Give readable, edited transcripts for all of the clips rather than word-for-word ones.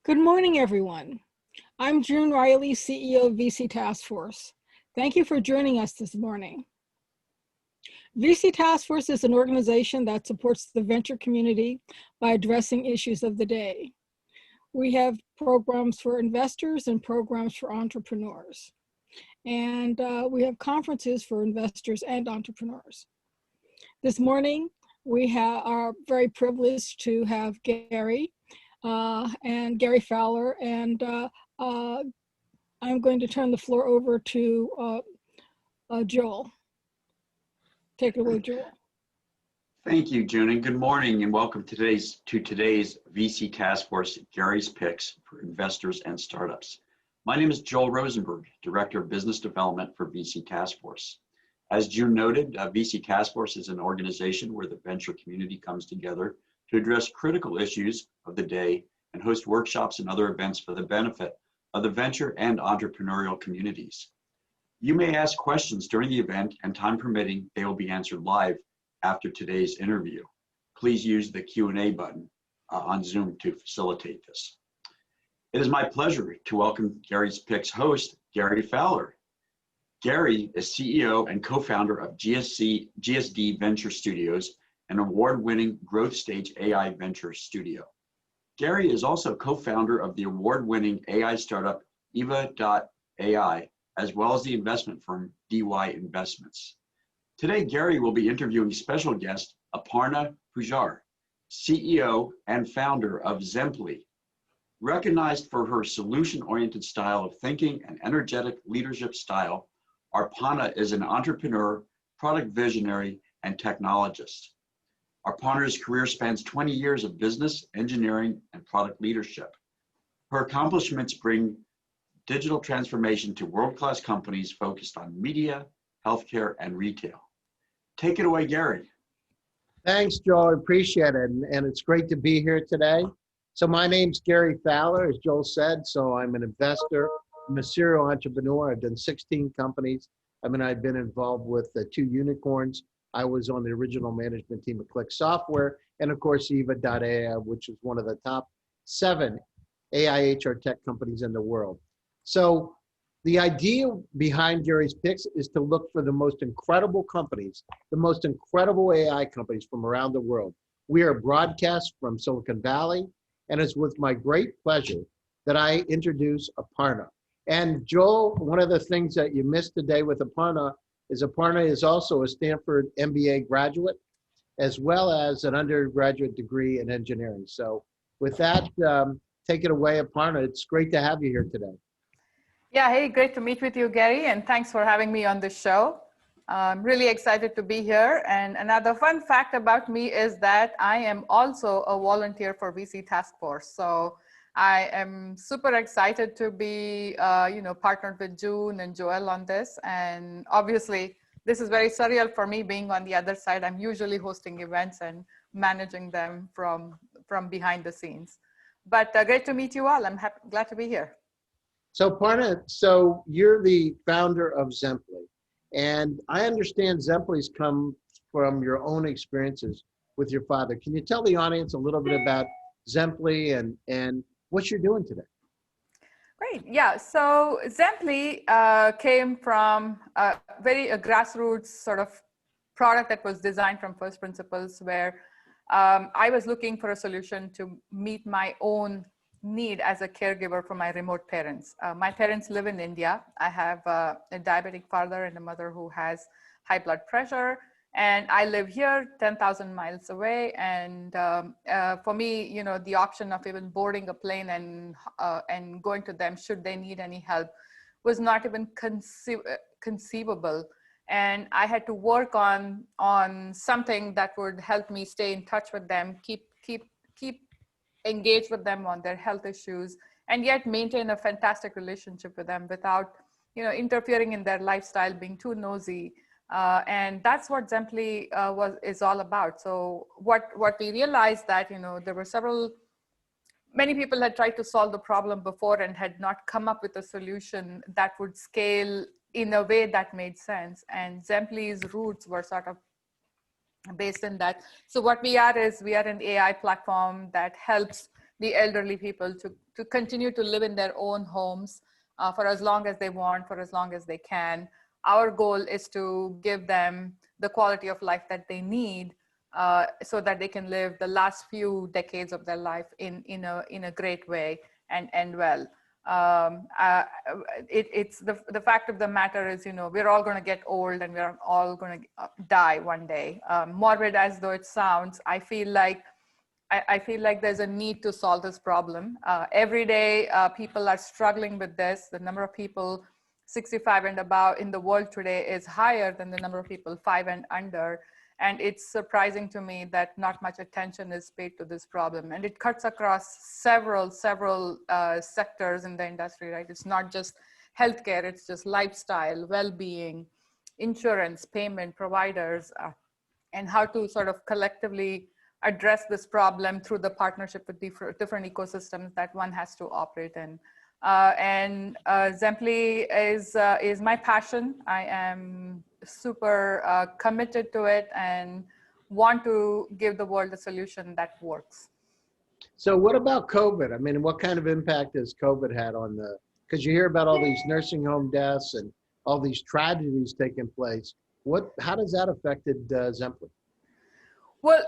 Good morning, everyone. I'm June Riley, CEO of VC Task Force. Thank you for joining us this morning. VC Task Force is an organization that supports the venture community by addressing issues of the day. We have programs for investors and programs for entrepreneurs. And we have conferences for investors and entrepreneurs. This morning, we are very privileged to have Gary and Gary Fowler, and I'm going to turn the floor over to Joel. Take it away, Joel. Thank you, June, and good morning, and welcome to today's VC Task Force Gary's Picks for Investors and Startups. My name is Joel Rosenberg, Director of Business Development for VC Task Force. As June noted, VC Task Force is an organization where the venture community comes together to address critical issues of the day and host workshops and other events for the benefit of the venture and entrepreneurial communities. You may ask questions during the event, and time permitting, they will be answered live after today's interview. Please use the Q&A button on Zoom to facilitate this. It is my pleasure to welcome Gary's Picks host, Gary Fowler. Gary is CEO and co-founder of GSD Venture Studios, an award-winning growth stage AI venture studio. Gary is also co-founder of the award-winning AI startup Yva.ai, as well as the investment firm DY Investments. Today, Gary will be interviewing special guest Aparna Pujar, CEO and founder of Zemplee. Recognized for her solution-oriented style of thinking and energetic leadership style, Aparna is an entrepreneur, product visionary, and technologist. Aparna's career spans 20 years of business, engineering, and product leadership. Her accomplishments bring digital transformation to world-class companies focused on media, healthcare, and retail. Take it away, Gary. Thanks, Joel. I appreciate it. And it's great to be here today. So my name's Gary Fowler, as Joel said. So I'm an investor. I'm a serial entrepreneur. I've done 16 companies. I've been involved with 2 unicorns. I was on the original management team of Click Software, and of course, Yva.ai, which is one of the top 7 AI HR tech companies in the world. So the idea behind Gary's Picks is to look for the most incredible companies, the most incredible AI companies from around the world. We are broadcast from Silicon Valley, and it's with my great pleasure that I introduce Aparna. And Joel, one of the things that you missed today with Aparna is also a Stanford MBA graduate, as well as an undergraduate degree in engineering. So with that, take it away, Aparna. It's great to have you here today. Yeah, hey, great to meet with you, Gary, and thanks for having me on the show. I'm really excited to be here. And another fun fact about me is that I am also a volunteer for VC Task Force. So I am super excited to be, partnered with June and Joel on this. And obviously, this is very surreal for me being on the other side. I'm usually hosting events and managing them from behind the scenes. But great to meet you all. I'm glad to be here. So Aparna, so you're the founder of Zemplee. And I understand Zemplee's come from your own experiences with your father. Can you tell the audience a little bit about Zemplee and what you're doing today? Great. Yeah. So Zemplee came from a grassroots sort of product that was designed from first principles, where I was looking for a solution to meet my own need as a caregiver for my remote parents. My parents live in India. I have a diabetic father and a mother who has high blood pressure. And I live here 10,000 miles away. And for me, the option of even boarding a plane and going to them should they need any help was not even conceivable. And I had to work on something that would help me stay in touch with them, keep engaged with them on their health issues, and yet maintain a fantastic relationship with them without, interfering in their lifestyle, being too nosy. And that's what Zemplee is all about. So what we realized that, there were many people had tried to solve the problem before and had not come up with a solution that would scale in a way that made sense. And Zemplee's roots were sort of based in that. So what we are is we are an AI platform that helps the elderly people to continue to live in their own homes for as long as they want, for as long as they can. Our goal is to give them the quality of life that they need so that they can live the last few decades of their life in a great way and well. It's the fact of the matter is, we're all going to get old and we're all going to die one day. Morbid as though it sounds, I feel like there's a need to solve this problem. Every day, people are struggling with this. The number of people 65 and above in the world today is higher than the number of people 5 and under. And it's surprising to me that not much attention is paid to this problem. And it cuts across several sectors in the industry, right? It's not just healthcare, it's just lifestyle, well-being, insurance, payment, providers, and how to sort of collectively address this problem through the partnership with different ecosystems that one has to operate in. Zemplee is my passion. I am super committed to it and want to give the world a solution that works. So what about COVID? I mean, what kind of impact has COVID had on because you hear about all these nursing home deaths and all these tragedies taking place. How does that affected Zemplee? Well,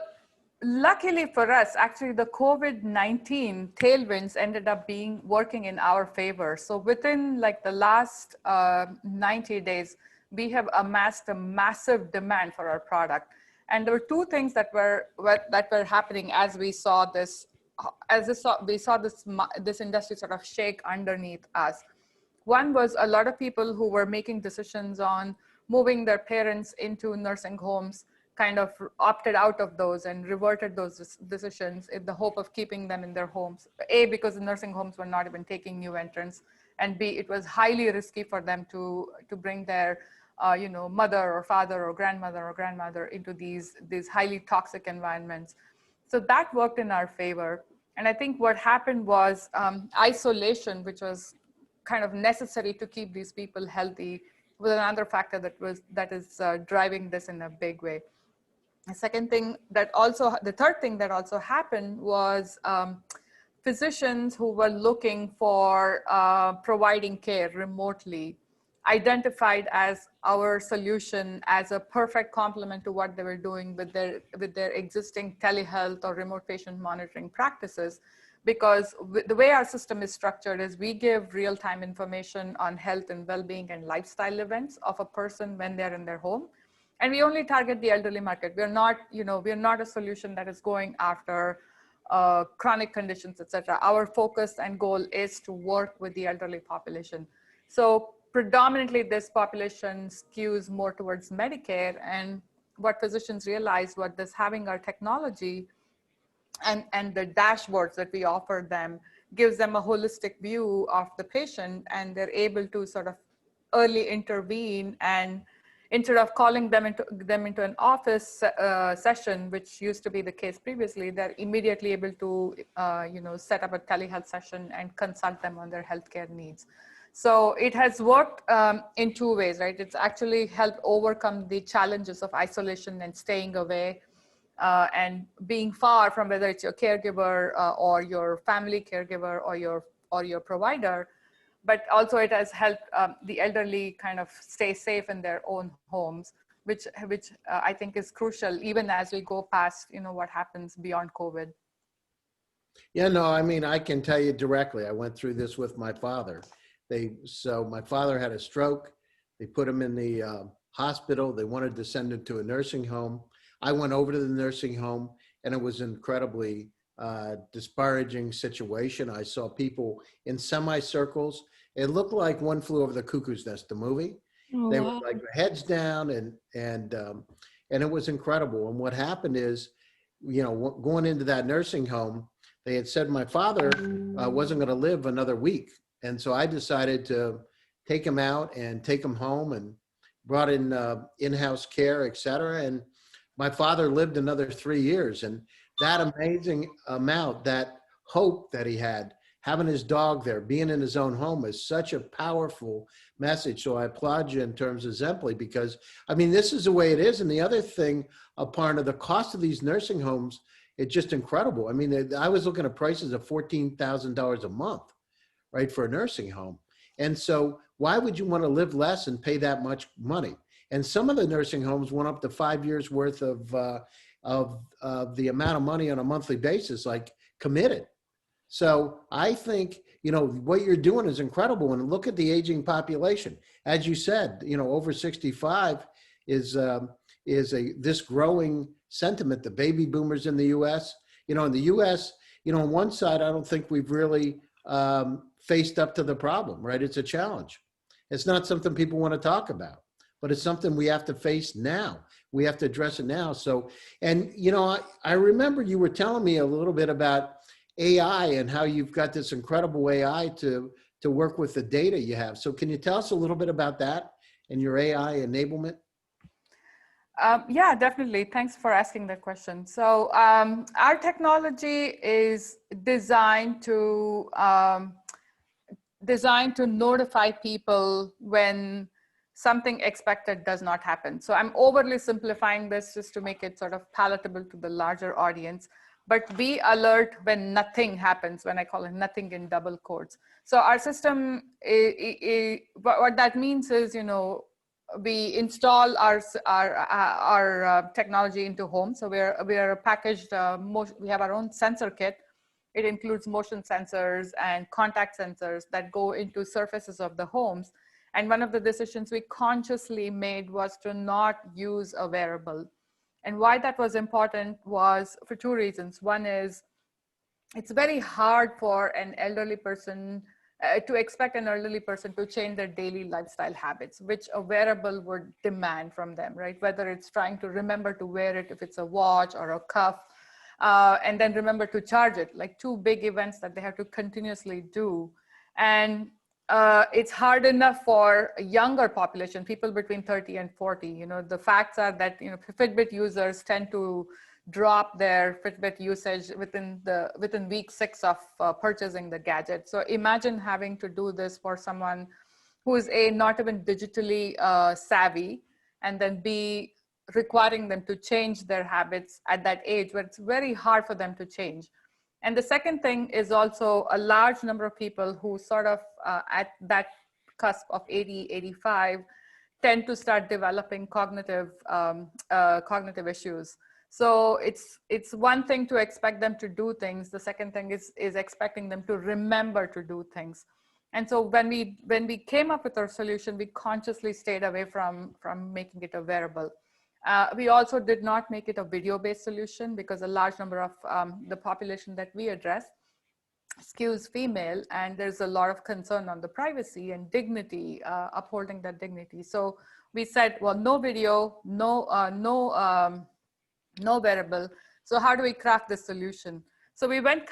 luckily for us, actually, the COVID-19 tailwinds ended up working in our favor. So within like the last 90 days, we have amassed a massive demand for our product. And there were two things that were happening as we saw this, this industry sort of shake underneath us. One was a lot of people who were making decisions on moving their parents into nursing homes kind of opted out of those and reverted those decisions in the hope of keeping them in their homes. A, because the nursing homes were not even taking new entrants, and B, it was highly risky for them to bring their mother or father or grandmother into these highly toxic environments. So that worked in our favor. And I think what happened was isolation, which was kind of necessary to keep these people healthy, was another factor that is driving this in a big way. The third thing that also happened was physicians who were looking for providing care remotely identified as our solution as a perfect complement to what they were doing with their existing telehealth or remote patient monitoring practices. Because the way our system is structured is we give real-time information on health and well-being and lifestyle events of a person when they're in their home. And we only target the elderly market. We're not a solution that is going after chronic conditions, et cetera. Our focus and goal is to work with the elderly population. So predominantly this population skews more towards Medicare, and what physicians realized was this having our technology and the dashboards that we offer them gives them a holistic view of the patient, and they're able to sort of early intervene, and instead of calling them into an office session, which used to be the case previously, they're immediately able to set up a telehealth session and consult them on their healthcare needs. So it has worked in two ways, right? It's actually helped overcome the challenges of isolation and staying away and being far from whether it's your caregiver or your family caregiver or your provider. But also it has helped the elderly kind of stay safe in their own homes, which I think is crucial, even as we go past, what happens beyond COVID. Yeah, no, I mean, I can tell you directly, I went through this with my father. So my father had a stroke. They put him in the hospital. They wanted to send him to a nursing home. I went over to the nursing home, and it was incredibly disparaging situation. I saw people in semicircles. It looked like One Flew Over the Cuckoo's Nest, the movie. Oh, they wow. were like heads down, and it was incredible. And what happened is, going into that nursing home, they had said my father wasn't going to live another week. And so I decided to take him out and take him home, and brought in in-house care, et cetera. And my father lived another 3 years. And that amazing amount, that hope that he had, having his dog there, being in his own home, is such a powerful message. So I applaud you in terms of Zemplee, because, I mean, this is the way it is. And the other thing, Aparna, the cost of these nursing homes it's just incredible. I mean, I was looking at prices of $14,000 a month, right, for a nursing home. And so why would you want to live less and pay that much money? And some of the nursing homes went up to 5 years worth of the amount of money on a monthly basis, like committed. So I think, you know, what you're doing is incredible. And look at the aging population. As you said, you know, over 65 is this growing sentiment, the baby boomers in the U.S. You know, in the U.S., you know, on one side, I don't think we've really faced up to the problem, right? It's a challenge. It's not something people want to talk about, but it's something we have to face now. We have to address it now. So, and, you know, I remember you were telling me a little bit about AI and how you've got this incredible AI to work with the data you have. So can you tell us a little bit about that and your AI enablement? Yeah, definitely. Thanks for asking that question. So our technology is designed to notify people when something expected does not happen. So I'm overly simplifying this just to make it sort of palatable to the larger audience. But we alert when nothing happens, when I call it nothing in double quotes. So our system, what that means is, you know, we install our technology into homes. So we are packaged, we have our own sensor kit. It includes motion sensors and contact sensors that go into surfaces of the homes. And one of the decisions we consciously made was to not use a wearable. And why that was important was for two reasons. One is it's very hard for an elderly person to expect an elderly person to change their daily lifestyle habits, which a wearable would demand from them, right? Whether it's trying to remember to wear it, if it's a watch or a cuff, and then remember to charge it, like two big events that they have to continuously do. And it's hard enough for a younger population, people between 30 and 40. You know, the facts are that, you know, Fitbit users tend to drop their Fitbit usage within week 6 of purchasing the gadget. So imagine having to do this for someone who is not even digitally savvy, and then B, requiring them to change their habits at that age where it's very hard for them to change. And the second thing is also a large number of people who sort of at that cusp of 80, 85 tend to start developing cognitive issues. So it's one thing to expect them to do things. The second thing is expecting them to remember to do things. And so when we came up with our solution, we consciously stayed away from making it a wearable. We also did not make it a video-based solution because a large number of the population that we address skews female, and there's a lot of concern on the privacy and dignity, upholding that dignity. So we said, well, no video, no wearable. So how do we craft this solution? So we went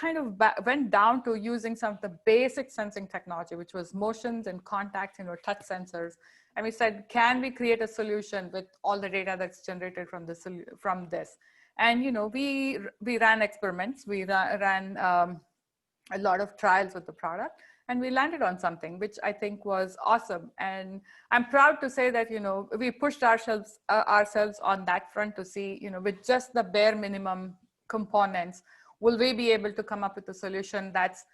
down to using some of the basic sensing technology, which was motions and contacts, you know, touch sensors. And we said, can we create a solution with all the data that's generated from this? And, you know, we ran experiments. We ran a lot of trials with the product, and we landed on something which I think was awesome. And I'm proud to say that, you know, we pushed ourselves on that front to see, you know, with just the bare minimum components, will we be able to come up with a solution that's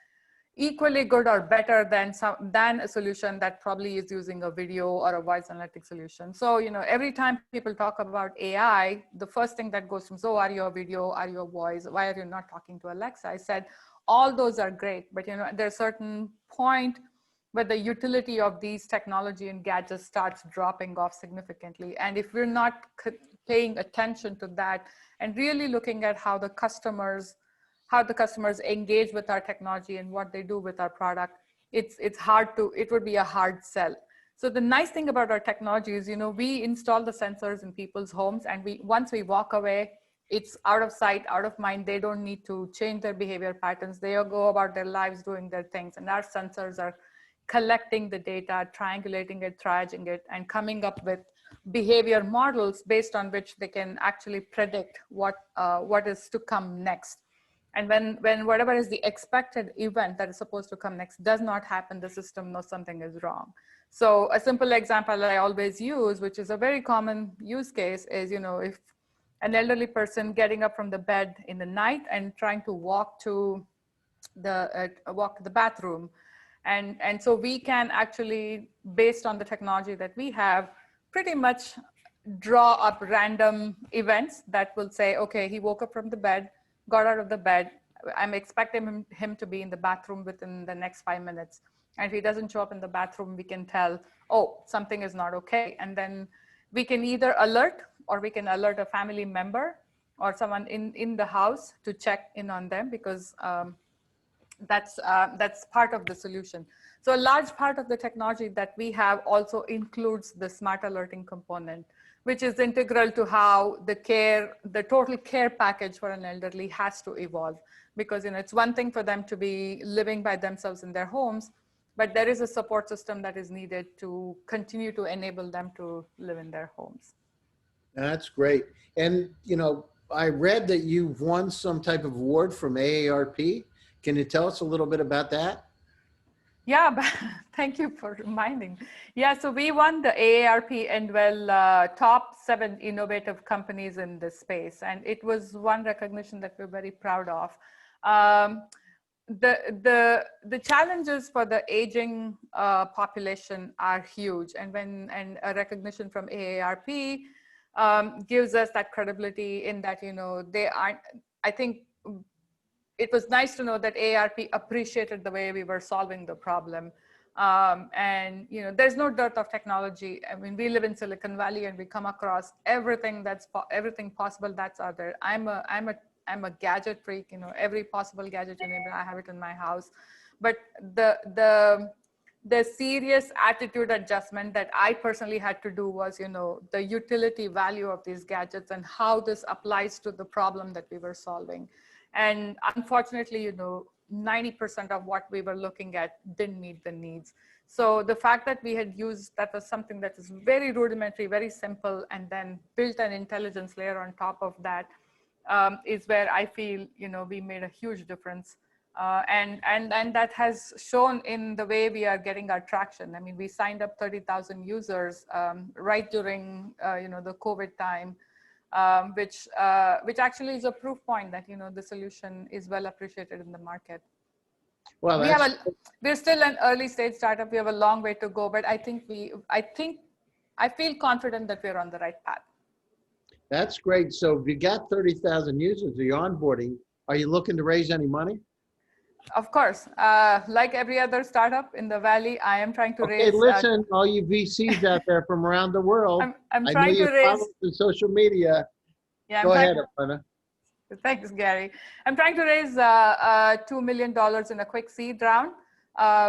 equally good or better than a solution that probably is using a video or a voice analytic solution. So, you know, every time people talk about AI, the first thing that goes from, so are you a video, are you a voice, why are you not talking to Alexa? I said, all those are great, but, you know, there's a certain point where the utility of these technology and gadgets starts dropping off significantly. And if we're not paying attention to that and really looking at how the customers engage with our technology and what they do with our product, it would be a hard sell. So the nice thing about our technology is, you know, we install the sensors in people's homes, and once we walk away, it's out of sight, out of mind. They don't need to change their behavior patterns. They go about their lives doing their things, and our sensors are collecting the data, triangulating it, triaging it, and coming up with behavior models based on which they can actually predict what is to come next. And when whatever is the expected event that is supposed to come next does not happen, the system knows something is wrong. So a simple example that I always use, which is a very common use case, is, you know, if an elderly person getting up from the bed in the night and trying to walk to the bathroom. And so we can actually, based on the technology that we have, pretty much draw up random events that will say, okay, he woke up from the bed, got out of the bed. I'm expecting him to be in the bathroom within the next 5 minutes. And if he doesn't show up in the bathroom, we can tell, oh, something is not okay. And then we can either alert, or we can alert a family member or someone in the house to check in on them, because that's part of the solution. So a large part of the technology that we have also includes the smart alerting component, which is integral to how the total care package for an elderly has to evolve. Because it's one thing for them to be living by themselves in their homes, but there is a support system that is needed to continue to enable them to live in their homes. That's great. And, I read that you've won some type of award from AARP. Can you tell us a little bit about that? Yeah, but thank you for reminding. Yeah, so we won the AARP Endwell top 7 innovative companies in this space. And it was one recognition that we're very proud of. The challenges for the aging population are huge, and a recognition from AARP gives us that credibility in that they aren't. I think it was nice to know that AARP appreciated the way we were solving the problem, and there's no dearth of technology. I mean, we live in Silicon Valley, and we come across everything possible that's out there. I'm a gadget freak, every possible gadget you name it, I have it in my house. But the serious attitude adjustment that I personally had to do was, the utility value of these gadgets and how this applies to the problem that we were solving. And unfortunately, 90% of what we were looking at didn't meet the needs. So the fact that we had used, that was something that is very rudimentary, very simple, and then built an intelligence layer on top of that, is where I feel, we made a huge difference. And that has shown in the way we are getting our traction. I mean, we signed up 30,000 users right during, the COVID time, which actually is a proof point that, the solution is well appreciated in the market. Well, we're still an early stage startup. We have a long way to go, but I feel confident that we're on the right path. That's great. So if you got 30,000 users, you're onboarding, are you looking to raise any money? Of course. Like every other startup in the Valley, I am trying to raise. Okay, listen, all you VCs out there from around the world. I'm trying to raise. Follow the social media. Yeah, Go ahead, Aparna. Thanks, Gary. I'm trying to raise $2 million in a quick seed round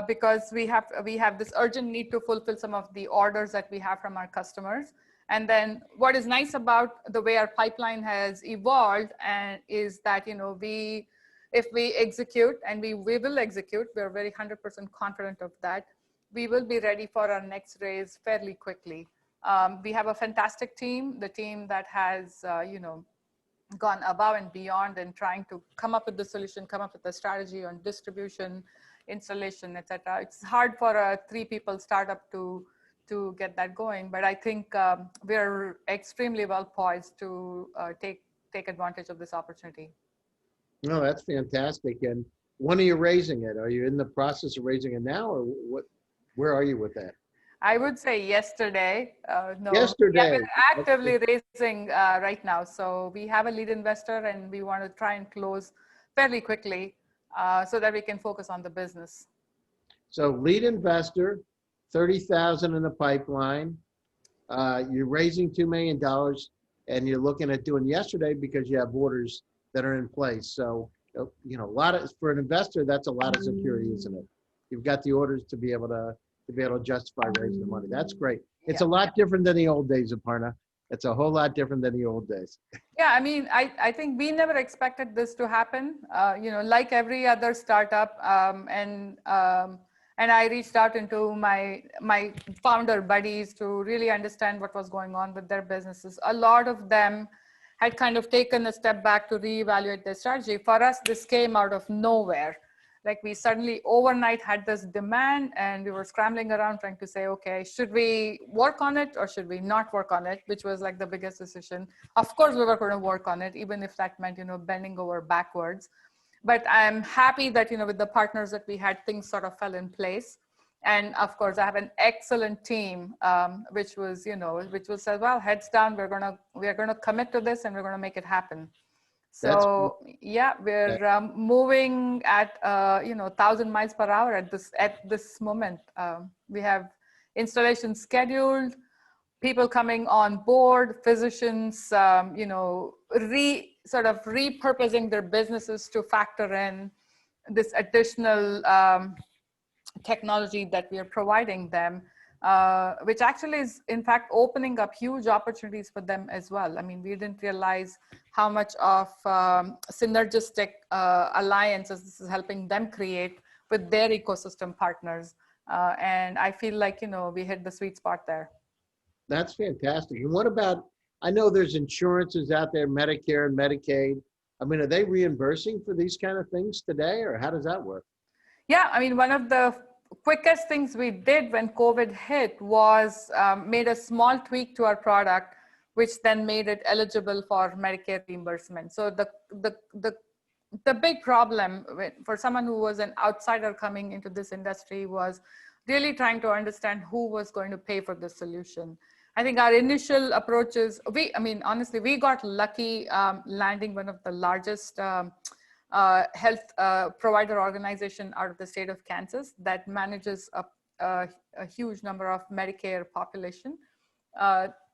because we have this urgent need to fulfill some of the orders that we have from our customers. And then what is nice about the way our pipeline has evolved and is that, if we execute, and we will execute, we're very 100% confident of that, we will be ready for our next raise fairly quickly. We have a fantastic team, the team that has, gone above and beyond in trying to come up with the solution, come up with a strategy on distribution, installation, etc. It's hard for a 3-people startup to get that going, but I think we're extremely well poised to take advantage of this opportunity. No, that's fantastic. And when are you raising it? Are you in the process of raising it now, or what? Where are you with that? I would say yesterday. No, yesterday. Yeah, we're actively raising right now. So we have a lead investor, and we want to try and close fairly quickly so that we can focus on the business. So lead investor, 30,000 in the pipeline. You're raising $2 million, and you're looking at doing yesterday because you have orders that are in place. So, a lot of, for an investor, that's a lot of security, isn't it? You've got the orders to be able to justify raising the money. That's great. It's a lot different than the old days, Aparna. It's a whole lot different than the old days. Yeah, I mean, I think we never expected this to happen. Like every other startup, and I reached out into my founder buddies to really understand what was going on with their businesses. A lot of them had kind of taken a step back to reevaluate their strategy. For us, this came out of nowhere. Like we suddenly overnight had this demand and we were scrambling around trying to say, okay, should we work on it or should we not work on it? Which was like the biggest decision. Of course, we were going to work on it, even if that meant, bending over backwards. But I'm happy that, with the partners that we had, things sort of fell in place. And of course, I have an excellent team, which was said, well, heads down, we're gonna commit to this and we're gonna make it happen. So yeah, we're moving at 1,000 miles per hour at this moment. We have installations scheduled, people coming on board, physicians, sort of repurposing their businesses to factor in this additional technology that we are providing them, which actually is in fact opening up huge opportunities for them as well. I mean, we didn't realize how much of synergistic alliances this is helping them create with their ecosystem partners. And I feel like, we hit the sweet spot there. That's fantastic. And what about, I know there's insurances out there, Medicare and Medicaid. I mean, are they reimbursing for these kind of things today, or how does that work? Yeah, I mean, one of the quickest things we did when COVID hit was made a small tweak to our product, which then made it eligible for Medicare reimbursement. So the big problem for someone who was an outsider coming into this industry was really trying to understand who was going to pay for the solution. I think our initial approaches, honestly, we got lucky landing one of the largest health provider organization out of the state of Kansas that manages a huge number of Medicare population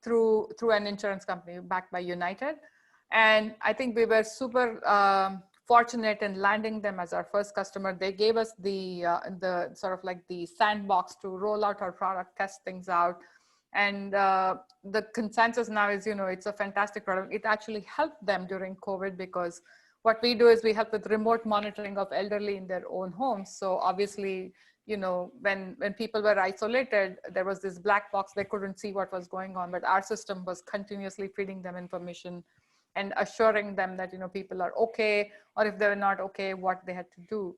through an insurance company backed by United. And I think we were super fortunate in landing them as our first customer. They gave us the sort of like the sandbox to roll out our product, test things out. And the consensus now is, it's a fantastic product. It actually helped them during COVID because what we do is we help with remote monitoring of elderly in their own homes. So obviously, when people were isolated, there was this black box, they couldn't see what was going on, but our system was continuously feeding them information and assuring them that, people are okay, or if they're not okay, what they had to do.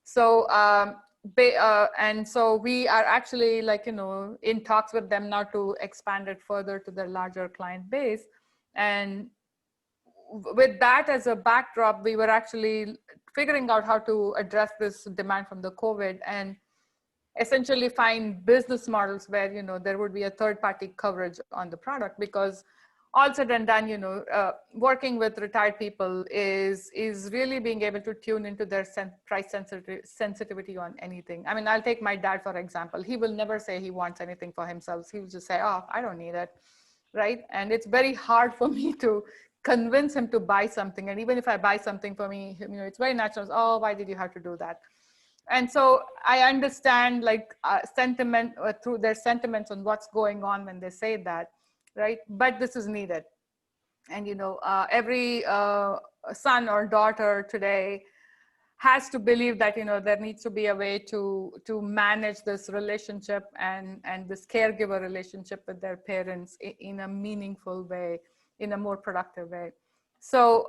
So, and so we are actually in talks with them now to expand it further to their larger client base. And with that as a backdrop, we were actually figuring out how to address this demand from the COVID and essentially find business models where, there would be a third-party coverage on the product, because all said and done, working with retired people is really being able to tune into their price sensitivity on anything. I mean, I'll take my dad, for example. He will never say he wants anything for himself. He will just say, oh, I don't need it, right? And it's very hard for me to convince him to buy something. And even if I buy something for me, it's very natural. Oh, why did you have to do that? And so I understand sentiment through their sentiments on what's going on when they say that, right? But this is needed. And, every son or daughter today has to believe that, there needs to be a way to manage this relationship and this caregiver relationship with their parents in a meaningful way, in a more productive way. So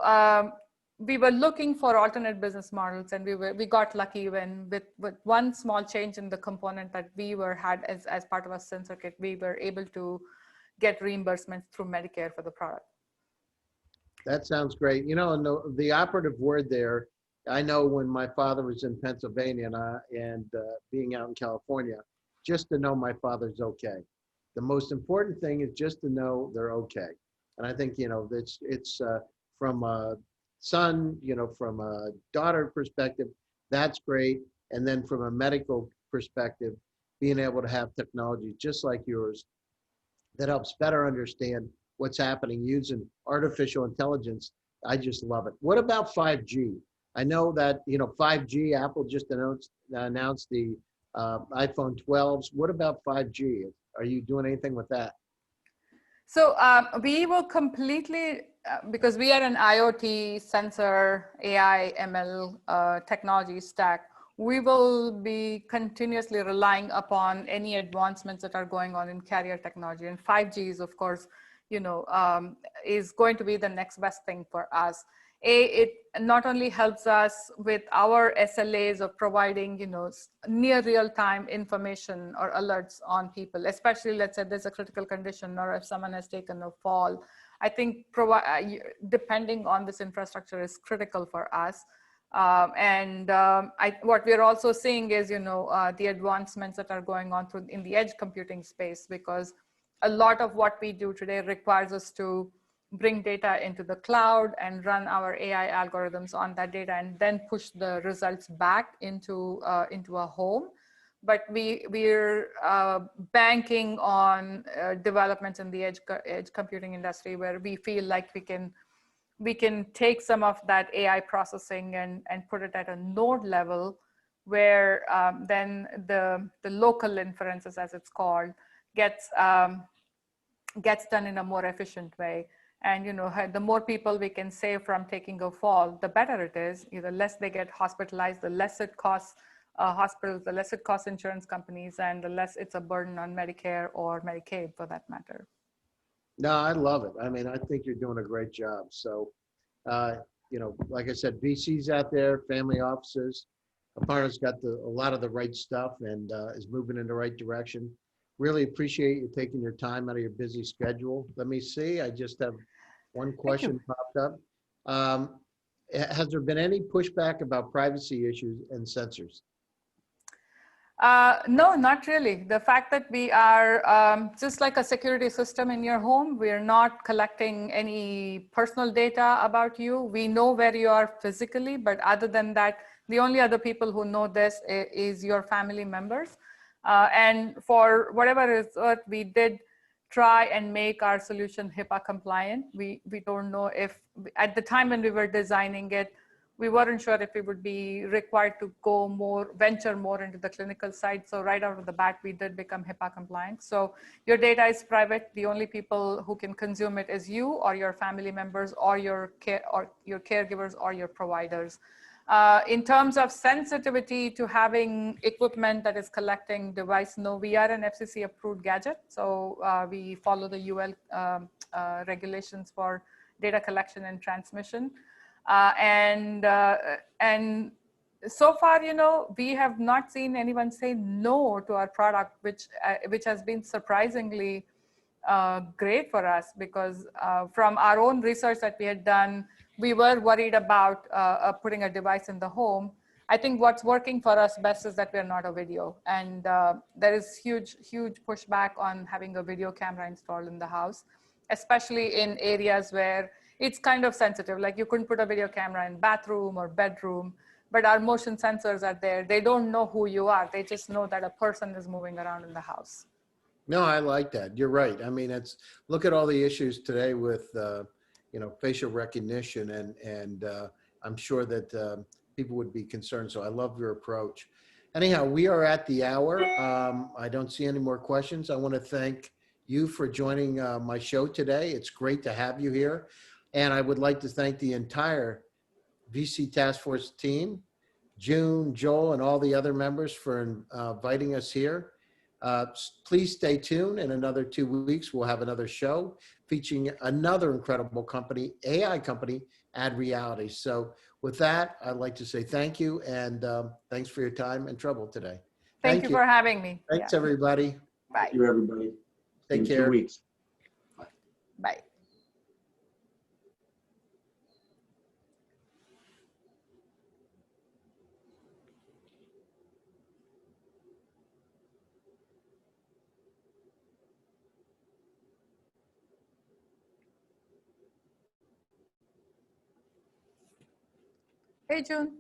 we were looking for alternate business models, and we got lucky when with one small change in the component that we had as part of our sensor kit, we were able to get reimbursements through Medicare for the product. That sounds great. And the operative word there, I know when my father was in Pennsylvania and being out in California, just to know my father's okay. The most important thing is just to know they're okay. And I think, it's from a son, from a daughter perspective, that's great. And then from a medical perspective, being able to have technology just like yours that helps better understand what's happening using artificial intelligence. I just love it. What about 5G? I know that, 5G, Apple just announced the iPhone 12s. What about 5G? Are you doing anything with that? So we will completely, because we are an IoT sensor, AI, ML technology stack, we will be continuously relying upon any advancements that are going on in carrier technology. And 5G is, of course, is going to be the next best thing for us. It not only helps us with our SLAs of providing, near real-time information or alerts on people, especially let's say there's a critical condition or if someone has taken a fall. I think depending on this infrastructure is critical for us. What we're also seeing is, the advancements that are going on in the edge computing space, because a lot of what we do today requires us to bring data into the cloud and run our AI algorithms on that data and then push the results back into a home. But we're banking on developments in the edge computing industry where we feel like we can take some of that AI processing and put it at a node level where then the local inferences, as it's called, gets done in a more efficient way. And the more people we can save from taking a fall, the better it is. The less they get hospitalized, the less it costs hospitals, the less it costs insurance companies, and the less it's a burden on Medicare or Medicaid for that matter. No, I love it. I mean, I think you're doing a great job. So, like I said, VCs out there, family offices, Aparna's got a lot of the right stuff and is moving in the right direction. Really appreciate you taking your time out of your busy schedule. Let me see. I just have one question popped up. Has there been any pushback about privacy issues and censors? No, not really. The fact that we are just like a security system in your home, we're not collecting any personal data about you. We know where you are physically, but other than that, the only other people who know this is your family members. And for whatever is worth, we did try and make our solution HIPAA compliant. We don't know if, at the time when we were designing it, we weren't sure if we would be required to venture more into the clinical side. So right out of the bat, we did become HIPAA compliant. So your data is private. The only people who can consume it is you or your family members or your caregivers or your providers. In terms of sensitivity to having equipment that is collecting device, no, we are an FCC approved gadget. So we follow the UL regulations for data collection and transmission. And so far, we have not seen anyone say no to our product, which has been surprisingly great for us, because from our own research that we had done, we were worried about putting a device in the home. I think what's working for us best is that we're not a video. And there is huge pushback on having a video camera installed in the house, especially in areas where it's kind of sensitive. Like you couldn't put a video camera in bathroom or bedroom, but our motion sensors are there. They don't know who you are. They just know that a person is moving around in the house. No, I like that. You're right. I mean, look at all the issues today with, facial recognition, and I'm sure that people would be concerned. So I love your approach. Anyhow, we are at the hour. I don't see any more questions. I want to thank you for joining my show today. It's great to have you here. And I would like to thank the entire VC Task Force team, June, Joel, and all the other members for inviting us here. Please stay tuned. In another 2 weeks, we'll have another show featuring another incredible company, AI company, Ad Reality. So with that, I'd like to say thank you, and thanks for your time and trouble today. Thank you for having me. Thanks, everybody. Bye. Thank you, everybody. Take See you care. in 2 weeks. Bye. Hey, June.